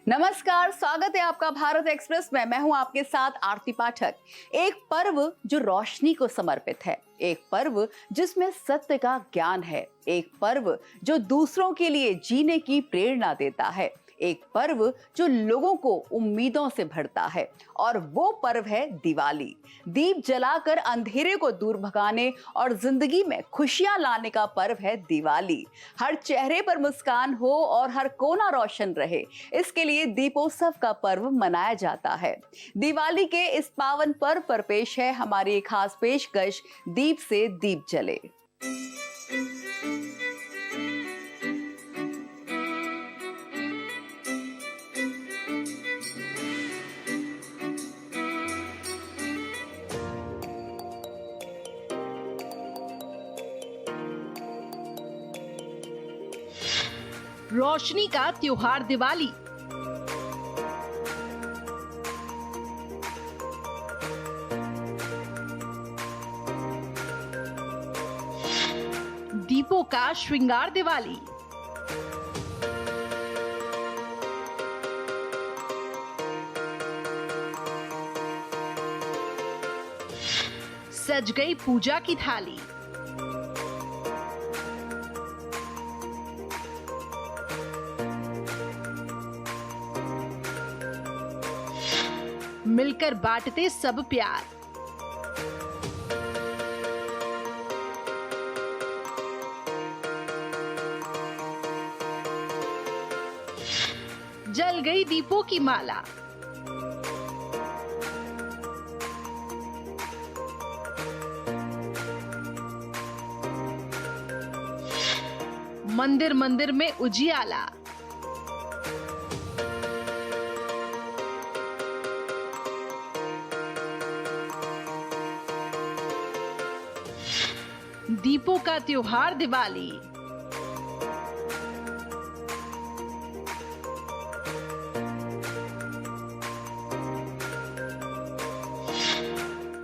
नमस्कार, स्वागत है आपका भारत एक्सप्रेस में। मैं हूं आपके साथ आरती पाठक। एक पर्व जो रोशनी को समर्पित है, एक पर्व जिसमें सत्य का ज्ञान है, एक पर्व जो दूसरों के लिए जीने की प्रेरणा देता है, एक पर्व जो लोगों को उम्मीदों से भरता है, और वो पर्व है दिवाली। दीप जलाकर अंधेरे को दूर भगाने और जिंदगी में खुशियां लाने का पर्व है दिवाली। हर चेहरे पर मुस्कान हो और हर कोना रोशन रहे, इसके लिए दीपोत्सव का पर्व मनाया जाता है। दिवाली के इस पावन पर्व पर पेश है हमारी एक खास पेशकश, दीप से दीप जले। रोशनी का त्योहार दिवाली। दीपों का श्रृंगार दिवाली। सज गई पूजा की थाली। मिलकर बांटते सब प्यार। जल गई दीपों की माला। मंदिर मंदिर में उजियाला। दीपों का त्योहार दिवाली।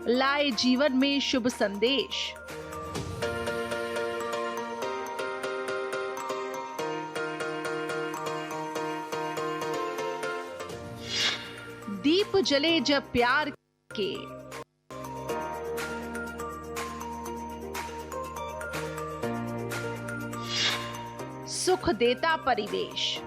लाए जीवन में शुभ संदेश। दीप जले जब प्यार के। सुख देता परिवेश।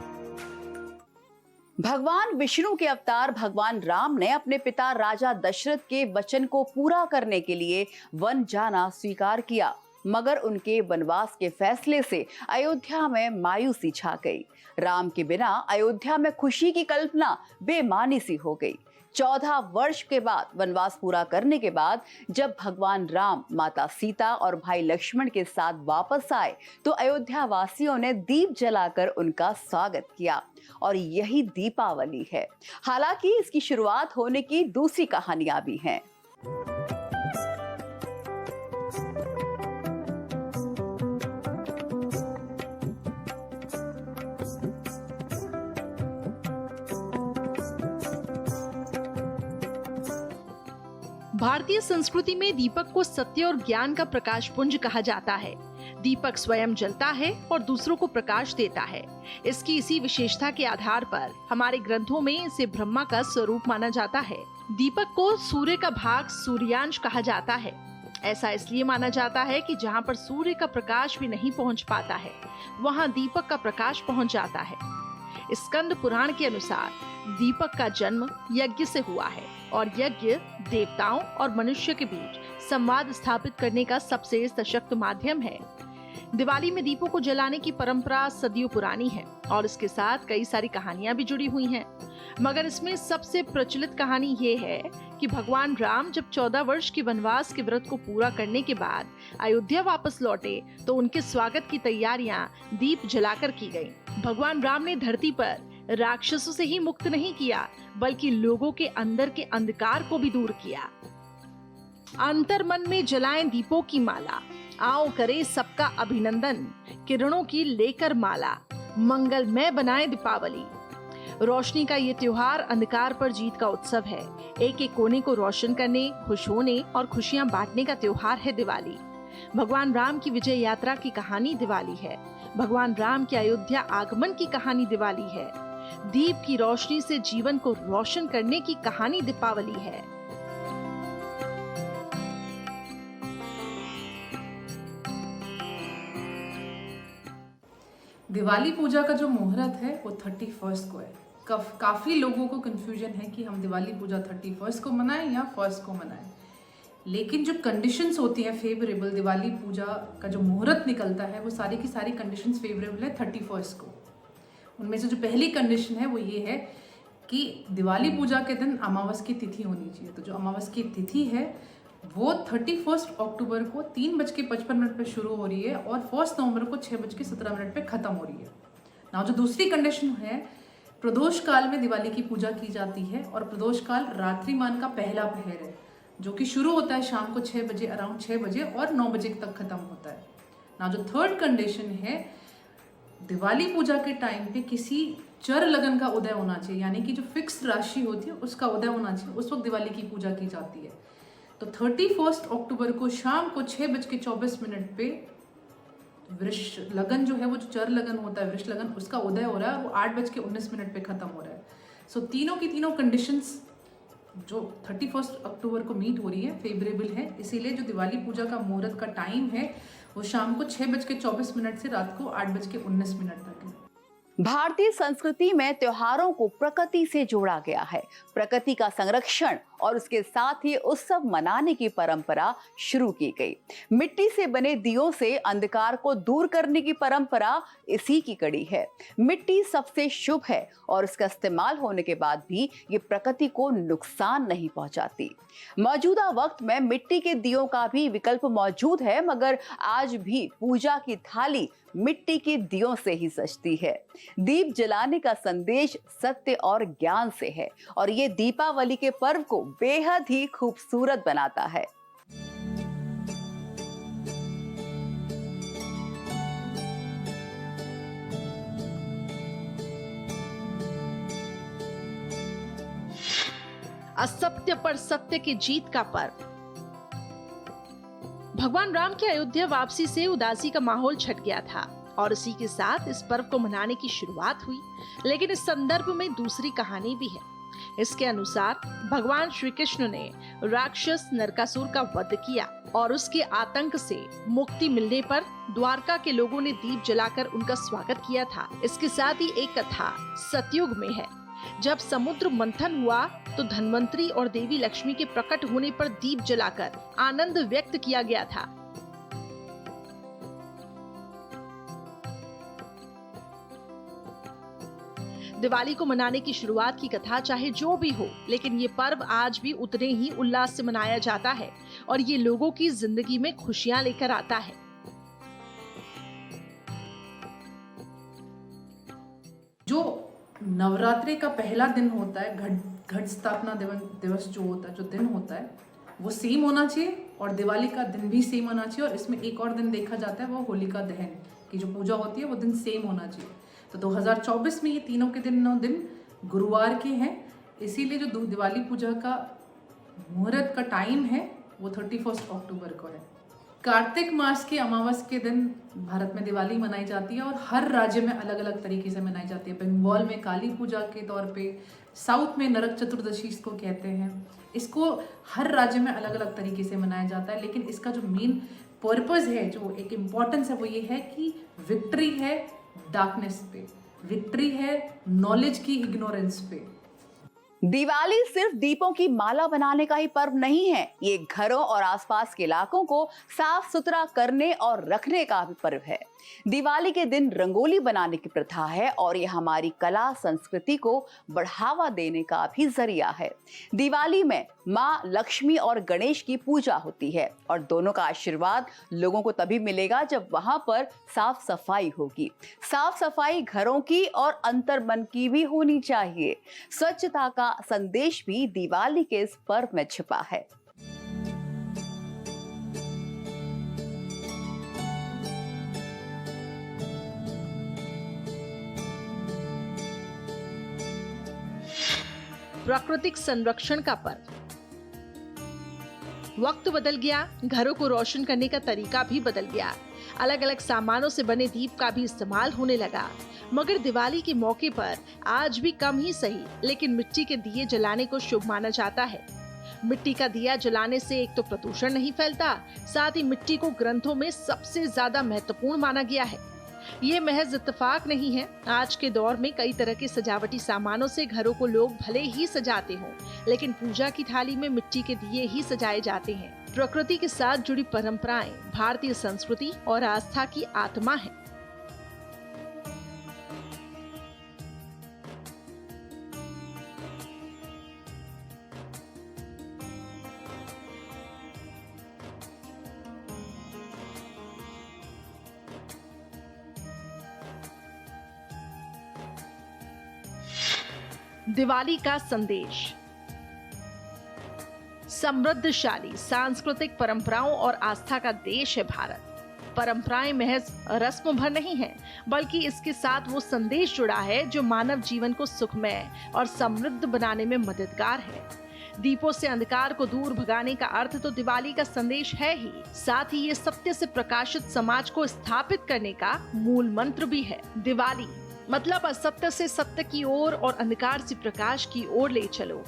भगवान विष्णु के अवतार भगवान राम ने अपने पिता राजा दशरथ के वचन को पूरा करने के लिए वन जाना स्वीकार किया, मगर उनके वनवास के फैसले से अयोध्या में मायूसी छा गई। राम के बिना अयोध्या में खुशी की कल्पना बेमानी सी हो गई। 14 वर्ष के बाद वनवास पूरा करने के बाद जब भगवान राम माता सीता और भाई लक्ष्मण के साथ वापस आए तो अयोध्या वासियों ने दीप जलाकर उनका स्वागत किया, और यही दीपावली है। हालांकि इसकी शुरुआत होने की दूसरी कहानियां भी हैं। भारतीय संस्कृति में दीपक को सत्य और ज्ञान का प्रकाश पुंज कहा जाता है। दीपक स्वयं जलता है और दूसरों को प्रकाश देता है। इसकी इसी विशेषता के आधार पर हमारे ग्रंथों में इसे ब्रह्मा का स्वरूप माना जाता है। दीपक को सूर्य का भाग सूर्यांश कहा जाता है। ऐसा इसलिए माना जाता है कि जहाँ पर सूर्य का प्रकाश भी नहीं पहुँच पाता है, वहाँ दीपक का प्रकाश पहुँच जाता है। स्कंद पुराण के अनुसार दीपक का जन्म यज्ञ से हुआ है, और यज्ञ देवताओं और मनुष्य के बीच संवाद स्थापित करने का सबसे सशक्त माध्यम है। दिवाली में दीपों को जलाने की परंपरा सदियों पुरानी है और इसके साथ कई सारी कहानियां भी जुड़ी हुई हैं। मगर इसमें सबसे प्रचलित कहानी ये है कि भगवान राम जब 14 वर्ष के वनवास के व्रत को पूरा करने के बाद अयोध्या वापस लौटे तो उनके स्वागत की तैयारियां दीप जलाकर की गईं। भगवान राम ने धरती पर राक्षसों से ही मुक्त नहीं किया, बल्कि लोगों के अंदर के अंधकार को भी दूर किया। अंतर मन में जलाएं दीपों की माला, आओ करे सबका अभिनंदन, किरणों की लेकर माला, मंगलमय बनाए दीपावली। रोशनी का ये त्योहार अंधकार पर जीत का उत्सव है। एक एक कोने को रोशन करने, खुश होने और खुशियां बांटने का त्योहार है दिवाली। भगवान राम की विजय यात्रा की कहानी दिवाली है। भगवान राम के अयोध्या आगमन की कहानी दिवाली है। दीप की रोशनी से जीवन को रोशन करने की कहानी दीपावली है। दिवाली पूजा का जो मुहूर्त है वो 31 को है। काफ़ी लोगों को कन्फ्यूजन है कि हम दिवाली पूजा 31 को मनाएं या 1 को मनाएं, लेकिन जो कंडीशंस होती हैं फेवरेबल, दिवाली पूजा का जो मुहूर्त निकलता है वो सारी की सारी कंडीशंस फेवरेबल है 31 को। उनमें से जो पहली कंडीशन है वो ये है कि दिवाली पूजा के दिन अमावस की तिथि होनी चाहिए। तो जो अमावस की तिथि है वो 31 अक्टूबर को 3:55 पे शुरू हो रही है और 1 नवंबर को 6:17 पे ख़त्म हो रही है ना। जो दूसरी कंडीशन है, प्रदोष काल में दिवाली की पूजा की जाती है और प्रदोष काल रात्रिमान का पहला पहर है, जो कि शुरू होता है शाम को 6 बजे, अराउंड 6 बजे और 9 बजे तक ख़त्म होता है ना। जो थर्ड कंडीशन है, दिवाली पूजा के टाइम पे किसी चर लगन का उदय होना चाहिए, यानी कि जो फिक्स राशि होती है उसका उदय होना चाहिए, उस वक्त दिवाली की पूजा की जाती है। तो 31 अक्टूबर को शाम को 6:24 पे वृष लगन जो है, वो जो चर लगन होता है वृष लगन, उसका उदय हो रहा है और वो 8:19 पे ख़त्म हो रहा है। सो तीनों की तीनों कंडीशंस जो 31 अक्टूबर को मीट हो रही है फेवरेबल है। इसीलिए जो दिवाली पूजा का मुहूर्त का टाइम है वो शाम को 6:24 से रात को 8:19 तक है। भारतीय संस्कृति में त्योहारों को प्रकृति से जोड़ा गया है। प्रकृति का संरक्षण और उसके साथ ही उत्सव मनाने की परंपरा शुरू की गई। मिट्टी से बने दियों से अंधकार को दूर करने की परंपरा इसी की कड़ी है। मिट्टी सबसे शुभ है और उसका इस्तेमाल होने के बाद भी ये प्रकृति को नुकसान नहीं पहुंचाती। मौजूदा वक्त में मिट्टी के दियों का भी विकल्प मौजूद है, मगर आज भी पूजा की थाली मिट्टी के दियों से ही सजती है। दीप जलाने का संदेश सत्य और ज्ञान से है और ये दीपावली के पर्व को बेहद ही खूबसूरत बनाता है। असत्य पर सत्य की जीत का पर्व। भगवान राम की अयोध्या वापसी से उदासी का माहौल छट गया था और इसी के साथ इस पर्व को मनाने की शुरुआत हुई। लेकिन इस संदर्भ में दूसरी कहानी भी है। इसके अनुसार भगवान श्री कृष्ण ने राक्षस नरकासुर का वध किया और उसके आतंक से मुक्ति मिलने पर द्वारका के लोगों ने दीप जलाकर उनका स्वागत किया था। इसके साथ ही एक कथा सतयुग में है। जब समुद्र मंथन हुआ तो धन्वंतरी और देवी लक्ष्मी के प्रकट होने पर दीप जलाकर आनंद व्यक्त किया गया था। दिवाली को मनाने की शुरुआत की कथा चाहे जो भी हो, लेकिन ये पर्व आज भी उतने ही उल्लास से मनाया जाता है और ये लोगों की जिंदगी में खुशियां लेकर आता है। जो नवरात्रि का पहला दिन होता है, घट स्थापना दिवस जो होता है, जो दिन होता है, वो सेम होना चाहिए और दिवाली का दिन भी सेम होना चाहिए। और इसमें एक और दिन देखा जाता है, वो होलिका दहन की जो पूजा होती है वो दिन सेम होना चाहिए। तो 2024 में ये तीनों के दिन गुरुवार के हैं, इसीलिए जो दिवाली पूजा का मुहूर्त का टाइम है वो 31 अक्टूबर को है। कार्तिक मास के अमावस के दिन भारत में दिवाली मनाई जाती है और हर राज्य में अलग अलग तरीके से मनाई जाती है। बंगाल में काली पूजा के तौर पे, साउथ में नरक चतुर्दशी इसको कहते हैं। इसको हर राज्य में अलग अलग तरीके से मनाया जाता है, लेकिन इसका जो मेन पर्पस है, जो एक इम्पॉर्टेंस है, वो ये है कि विक्ट्री है डार्कनेस पे, विक्ट्री है नॉलेज की इग्नोरेंस पे। दिवाली सिर्फ दीपों की माला बनाने का ही पर्व नहीं है, ये घरों और आसपास के इलाकों को साफ सुथरा करने और रखने का भी पर्व है। दिवाली के दिन रंगोली बनाने की प्रथा है और ये हमारी कला संस्कृति को बढ़ावा देने का भी जरिया है। दिवाली में माँ लक्ष्मी और गणेश की पूजा होती है और दोनों का आशीर्वाद लोगों को तभी मिलेगा जब वहां पर साफ सफाई होगी। साफ सफाई घरों की और अंतर्मन की भी होनी चाहिए। स्वच्छता का संदेश भी दिवाली के इस पर्व में छिपा है। प्राकृतिक संरक्षण का पर्व। वक्त बदल गया, घरों को रोशन करने का तरीका भी बदल गया। अलग अलग सामानों से बने दीप का भी इस्तेमाल होने लगा। मगर दिवाली के मौके पर आज भी कम ही सही, लेकिन मिट्टी के दिए जलाने को शुभ माना जाता है। मिट्टी का दिया जलाने से एक तो प्रदूषण नहीं फैलता, साथ ही मिट्टी को ग्रंथों में सबसे ज्यादा महत्वपूर्ण माना गया है। ये महज इत्तेफाक नहीं है। आज के दौर में कई तरह के सजावटी सामानों से घरों को लोग भले ही सजाते हों, लेकिन पूजा की थाली में मिट्टी के दिए ही सजाए जाते हैं। प्रकृति के साथ जुड़ी परंपराएं भारतीय संस्कृति और आस्था की आत्मा है। दिवाली का संदेश। समृद्धशाली सांस्कृतिक परंपराओं और आस्था का देश है भारत। परंपराएं महज रस्म भर नहीं है, बल्कि इसके साथ वो संदेश जुड़ा है जो मानव जीवन को सुखमय और समृद्ध बनाने में मददगार है। दीपों से अंधकार को दूर भगाने का अर्थ तो दिवाली का संदेश है ही, साथ ही ये सत्य से प्रकाशित समाज को स्थापित करने का मूल मंत्र भी है। दिवाली मतलब असत्य से सत्य की ओर और अंधकार से प्रकाश की ओर ले चलो,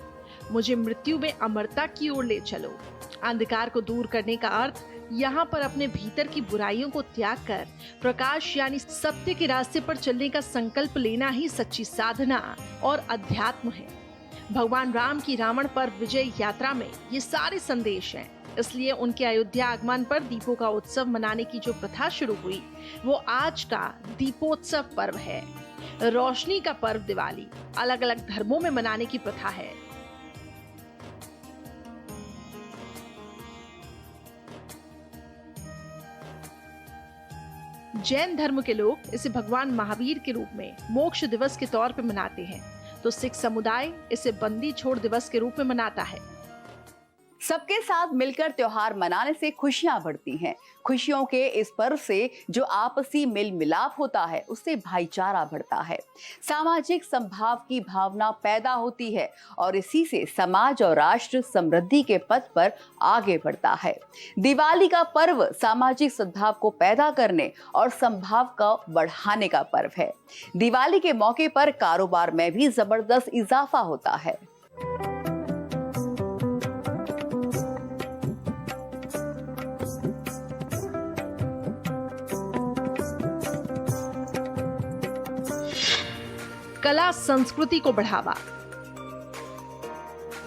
मुझे मृत्यु में अमरता की ओर ले चलो। अंधकार को दूर करने का अर्थ यहाँ पर अपने भीतर की बुराइयों को त्याग कर प्रकाश यानी सत्य के रास्ते पर चलने का संकल्प लेना ही सच्ची साधना और अध्यात्म है। भगवान राम की रावण पर विजय यात्रा में ये सारे संदेश हैं। इसलिए उनके अयोध्या आगमन पर दीपों का उत्सव मनाने की जो प्रथा शुरू हुई, वो आज का दीपोत्सव पर्व है। रोशनी का पर्व दिवाली अलग अलग धर्मों में मनाने की प्रथा है। जैन धर्म के लोग इसे भगवान महावीर के रूप में मोक्ष दिवस के तौर पर मनाते हैं, तो सिख समुदाय इसे बंदी छोड़ दिवस के रूप में मनाता है। सबके साथ मिलकर त्योहार मनाने से खुशियां बढ़ती हैं। खुशियों के इस पर्व से जो आपसी मेल मिलाप होता है, उससे भाईचारा बढ़ता है, सामाजिक संभाव की भावना पैदा होती है और इसी से समाज और राष्ट्र समृद्धि के पथ पर आगे बढ़ता है। दिवाली का पर्व सामाजिक सद्भाव को पैदा करने और संभाव को बढ़ाने का पर्व है। दिवाली के मौके पर कारोबार में भी जबरदस्त इजाफा होता है। कला संस्कृति को बढ़ावा।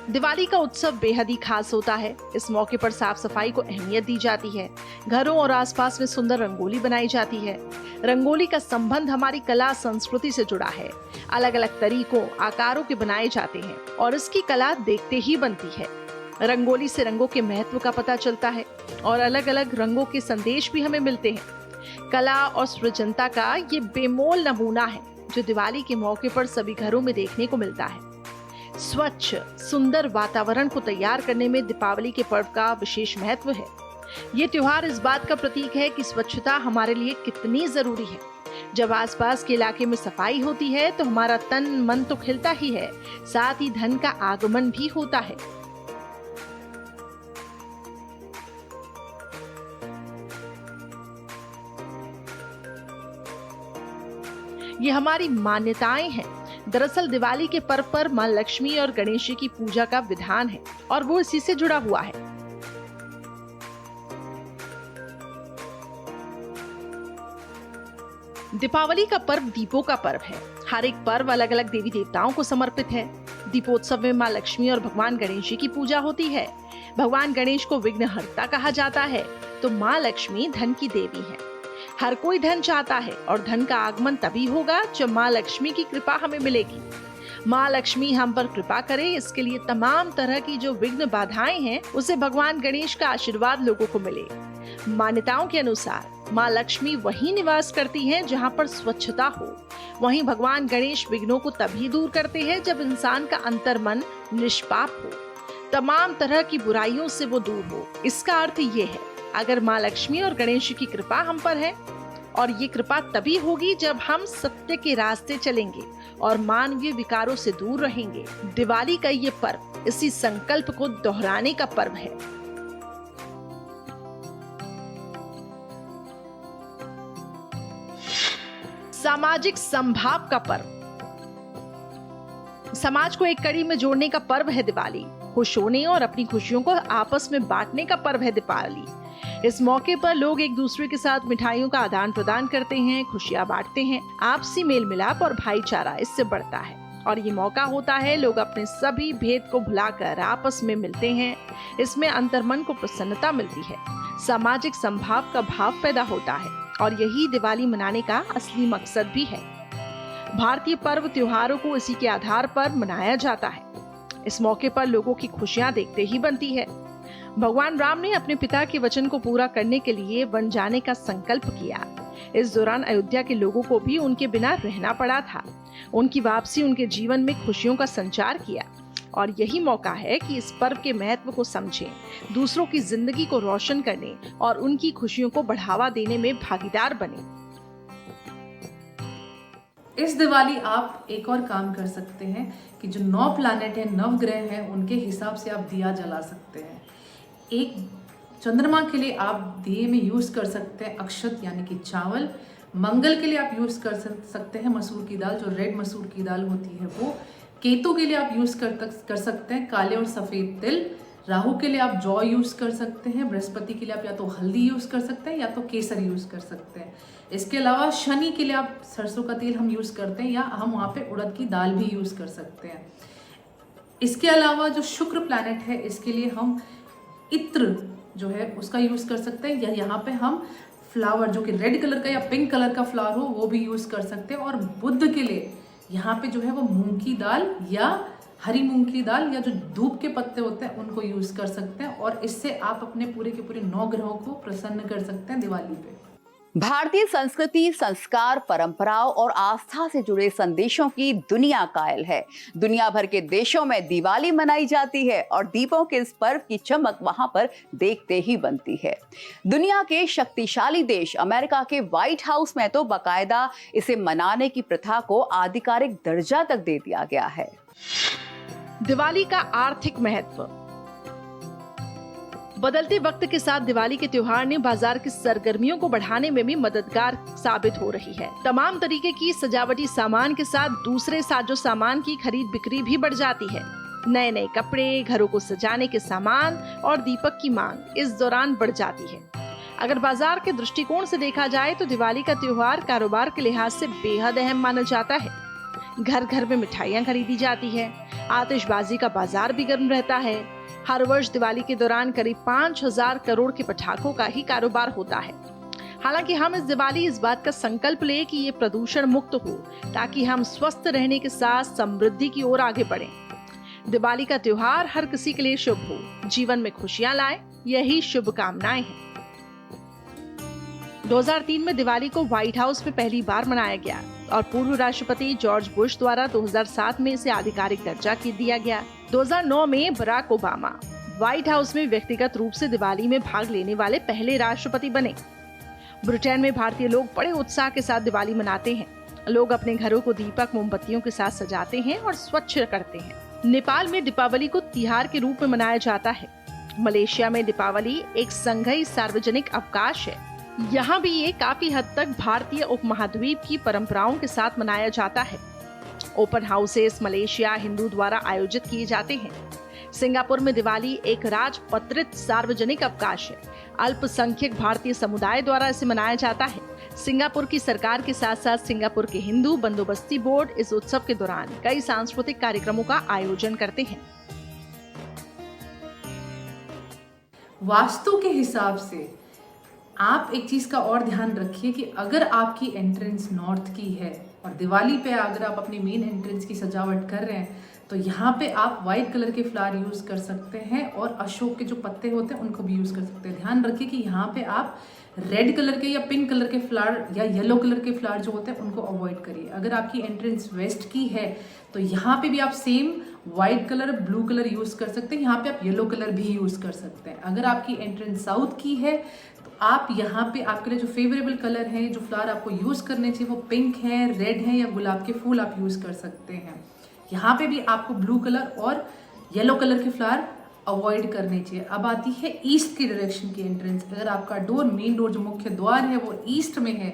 दिवाली का उत्सव बेहद ही खास होता है। इस मौके पर साफ सफाई को अहमियत दी जाती है। घरों और आसपास में सुंदर रंगोली बनाई जाती है। रंगोली का संबंध हमारी कला संस्कृति से जुड़ा है। अलग अलग तरीकों आकारों के बनाए जाते हैं और इसकी कला देखते ही बनती है। रंगोली से रंगों के महत्व का पता चलता है और अलग अलग रंगों के संदेश भी हमें मिलते हैं। कला और सृजनता का ये बेमोल नमूना है जो दिवाली के मौके पर सभी घरों में देखने को मिलता है। स्वच्छ सुंदर वातावरण को तैयार करने में दीपावली के पर्व का विशेष महत्व है। ये त्योहार इस बात का प्रतीक है कि स्वच्छता हमारे लिए कितनी जरूरी है। जब आसपास के इलाके में सफाई होती है तो हमारा तन मन तो खिलता ही है, साथ ही धन का आगमन भी होता है। ये हमारी मान्यताएं हैं। दरअसल दिवाली के पर्व पर मां लक्ष्मी और गणेश जी की पूजा का विधान है और वो इसी से जुड़ा हुआ है। दीपावली का पर्व दीपों का पर्व है। हर एक पर्व अलग अलग देवी देवताओं को समर्पित है। दीपोत्सव में मां लक्ष्मी और भगवान गणेश जी की पूजा होती है। भगवान गणेश को विघ्नहर्ता कहा जाता है, तो मां लक्ष्मी धन की देवी है। हर कोई धन चाहता है और धन का आगमन तभी होगा जब मां लक्ष्मी की कृपा हमें मिलेगी। मां लक्ष्मी हम पर कृपा करे, इसके लिए तमाम तरह की जो विघ्न बाधाएं हैं उसे भगवान गणेश का आशीर्वाद लोगों को मिले। मान्यताओं के अनुसार मां लक्ष्मी वहीं निवास करती हैं जहां पर स्वच्छता हो। वहीं भगवान गणेश विघ्नों को तभी दूर करते हैं जब इंसान का अंतर्मन निष्पाप हो, तमाम तरह की बुराइयों से वो दूर हो। इसका अर्थ ये है, अगर मां लक्ष्मी और गणेश की कृपा हम पर है, और ये कृपा तभी होगी जब हम सत्य के रास्ते चलेंगे और मानवीय विकारों से दूर रहेंगे। दिवाली का ये पर्व इसी संकल्प को दोहराने का पर्व है। सामाजिक समभाव का पर्व। समाज को एक कड़ी में जोड़ने का पर्व है दिवाली। खुश होने और अपनी खुशियों को आपस में बांटने का पर्व है दीपावली। इस मौके पर लोग एक दूसरे के साथ मिठाइयों का आदान प्रदान करते हैं, खुशियां बांटते हैं। आपसी मेल मिलाप और भाईचारा इससे बढ़ता है और ये मौका होता है लोग अपने सभी भेद को भुलाकर आपस में मिलते हैं। इसमें अंतर्मन को प्रसन्नता मिलती है, सामाजिक समभाव का भाव पैदा होता है और यही दिवाली मनाने का असली मकसद भी है। भारतीय पर्व त्योहारों को इसी के आधार पर मनाया जाता है। इस मौके पर लोगों की खुशियां देखते ही बनती है। भगवान राम ने अपने पिता के वचन को पूरा करने के लिए वन जाने का संकल्प किया। इस दौरान अयोध्या के लोगों को भी उनके बिना रहना पड़ा था। उनकी वापसी उनके जीवन में खुशियों का संचार किया और यही मौका है कि इस पर्व के महत्व को समझें, दूसरों की जिंदगी को रोशन करने और उनकी खुशियों को बढ़ावा देने में भागीदार बने। इस दिवाली आप एक और काम कर सकते हैं कि जो 9 प्लैनेट हैं, नवग्रह हैं, उनके हिसाब से आप दिया जला सकते हैं। एक चंद्रमा के लिए आप दिए में यूज़ कर सकते हैं अक्षत यानी कि चावल। मंगल के लिए आप यूज़ कर सकते हैं मसूर की दाल, जो रेड मसूर की दाल होती है वो। केतु के लिए आप यूज़ कर सकते हैं काले और सफ़ेद तिल। राहु के लिए आप जौ यूज़ कर सकते हैं। बृहस्पति के लिए आप या तो हल्दी यूज़ कर सकते हैं या तो केसर यूज़ कर सकते हैं। इसके अलावा शनि के लिए आप सरसों का तेल हम यूज़ करते हैं या हम वहाँ पे उड़द की दाल भी यूज़ कर सकते हैं। इसके अलावा जो शुक्र प्लैनेट है इसके लिए हम इत्र जो है उसका यूज़ कर सकते हैं या यहाँ पे हम फ्लावर जो कि रेड कलर का या पिंक कलर का फ्लावर हो वो भी यूज़ कर सकते हैं। और बुध के लिए यहाँ पे जो है वो मूंग की दाल या हरी मूंग की दाल या जो धूप के पत्ते होते हैं उनको यूज़ कर सकते हैं और इससे आप अपने पूरे के पूरे 9 ग्रहों को प्रसन्न कर सकते हैं दिवाली पे। भारतीय संस्कृति, संस्कार, परंपराओं और आस्था से जुड़े संदेशों की दुनिया कायल है। दुनिया भर के देशों में दिवाली मनाई जाती है और दीपों के इस पर्व की चमक वहां पर देखते ही बनती है। दुनिया के शक्तिशाली देश अमेरिका के व्हाइट हाउस में तो बाकायदा इसे मनाने की प्रथा को आधिकारिक दर्जा तक दे दिया गया है। दिवाली का आर्थिक महत्व। बदलते वक्त के साथ दिवाली के त्योहार ने बाजार की सरगर्मियों को बढ़ाने में भी मददगार साबित हो रही है। तमाम तरीके की सजावटी सामान के साथ दूसरे साजो सामान की खरीद बिक्री भी बढ़ जाती है। नए नए कपड़े, घरों को सजाने के सामान और दीपक की मांग इस दौरान बढ़ जाती है। अगर बाजार के दृष्टिकोण से देखा जाए तो दिवाली का त्योहार कारोबार के लिहाज से बेहद अहम माना जाता है। घर घर में मिठाइयाँ खरीदी जाती है, आतिशबाजी का बाजार भी गर्म रहता है। हर वर्ष दिवाली के दौरान करीब 5000 करोड़ के पटाखों का ही कारोबार होता है। हालांकि हम इस दिवाली इस बात का संकल्प लें कि ये प्रदूषण मुक्त हो ताकि हम स्वस्थ रहने के साथ समृद्धि की ओर आगे बढ़ें। दिवाली का त्योहार हर किसी के लिए शुभ हो, जीवन में खुशियां लाए, यही शुभकामनाएं हैं। 2003 में दिवाली को व्हाइट हाउस में पहली बार मनाया गया और पूर्व राष्ट्रपति जॉर्ज बुश द्वारा 2007 में इसे आधिकारिक दर्जा दिया गया। 2009 में बराक ओबामा व्हाइट हाउस में व्यक्तिगत रूप से दिवाली में भाग लेने वाले पहले राष्ट्रपति बने। ब्रिटेन में भारतीय लोग बड़े उत्साह के साथ दिवाली मनाते हैं। लोग अपने घरों को दीपक मोमबत्तियों के साथ सजाते हैं और स्वच्छ करते हैं। नेपाल में दीपावली को तिहार के रूप में मनाया जाता है। मलेशिया में दीपावली एक संघीय सार्वजनिक अवकाश है। यहाँ भी ये काफी हद तक भारतीय उपमहाद्वीप की परंपराओं के साथ मनाया जाता है। ओपन हाउसेस मलेशिया हिंदू द्वारा आयोजित किए जाते हैं। सिंगापुर में दिवाली एक राजपत्रित सार्वजनिक अवकाश है। अल्पसंख्यक भारतीय समुदाय द्वारा इसे मनाया जाता है। सिंगापुर की सरकार के साथ साथ सिंगापुर के हिंदू बंदोबस्ती बोर्ड इस उत्सव के दौरान कई सांस्कृतिक कार्यक्रमों का आयोजन करते हैं। वास्तु के हिसाब से आप एक चीज़ का और ध्यान रखिए कि अगर आपकी एंट्रेंस नॉर्थ की है और दिवाली पे अगर आप अपनी मेन एंट्रेंस की सजावट कर रहे हैं तो यहाँ पे आप वाइट कलर के फ्लावर यूज़ कर सकते हैं और अशोक के जो पत्ते होते हैं उनको भी यूज़ कर सकते हैं। ध्यान रखिए कि यहाँ पे आप रेड कलर के या पिंक कलर के फ्लावर या येलो कलर के फ्लावर जो होते हैं उनको अवॉइड करिए। अगर आपकी एंट्रेंस वेस्ट की है तो यहाँ पे भी आप same white colour blue colour use कर सकते हैं। यहाँ पे आप येलो कलर भी यूज़ कर सकते हैं। अगर आपकी एंट्रेंस साउथ की है तो आप यहाँ पे आपके लिए जो फेवरेबल कलर है, जो फ्लावर आपको यूज़ करने चाहिए वो पिंक है, रेड है या गुलाब के फूल आप यूज़ कर सकते हैं। यहाँ पे भी आपको ब्लू कलर और येलो कलर के फ्लावर अवॉइड करने चाहिए। अब आती है ईस्ट की डायरेक्शन की एंट्रेंस। अगर आपका डोर मेन डोर जो मुख्य द्वार है वो ईस्ट में है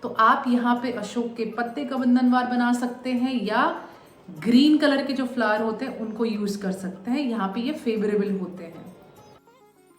तो आप यहाँ पे अशोक के पत्ते का बंधनवार बना सकते हैं या ग्रीन कलर के जो फ्लावर होते हैं उनको यूज कर सकते हैं। यहाँ पे ये फेवरेबल होते हैं।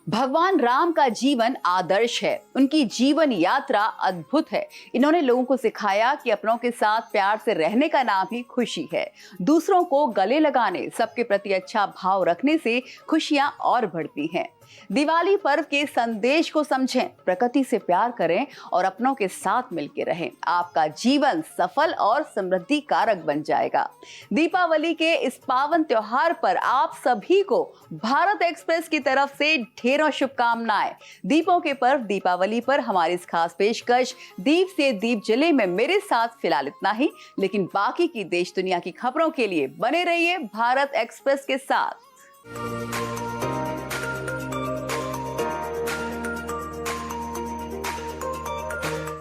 भगवान राम का जीवन आदर्श है, उनकी जीवन यात्रा अद्भुत है। इन्होंने लोगों को सिखाया कि अपनों के साथ प्यार से रहने का नाम ही खुशी है। दूसरों को गले लगाने, सबके प्रति अच्छा भाव रखने से खुशियां और बढ़ती हैं। दिवाली पर्व के संदेश को समझें, प्रकृति से प्यार करें और अपनों के साथ मिलकर रहें। आपका जीवन सफल और समृद्धि कारक बन जाएगा। दीपावली के इस पावन त्योहार पर आप सभी को भारत एक्सप्रेस की तरफ से ढेरों शुभकामनाएं। दीपों के पर्व दीपावली पर हमारी इस खास पेशकश दीप से दीप जले में मेरे साथ फिलहाल इतना ही, लेकिन बाकी की देश दुनिया की खबरों के लिए बने रहिए भारत एक्सप्रेस के साथ।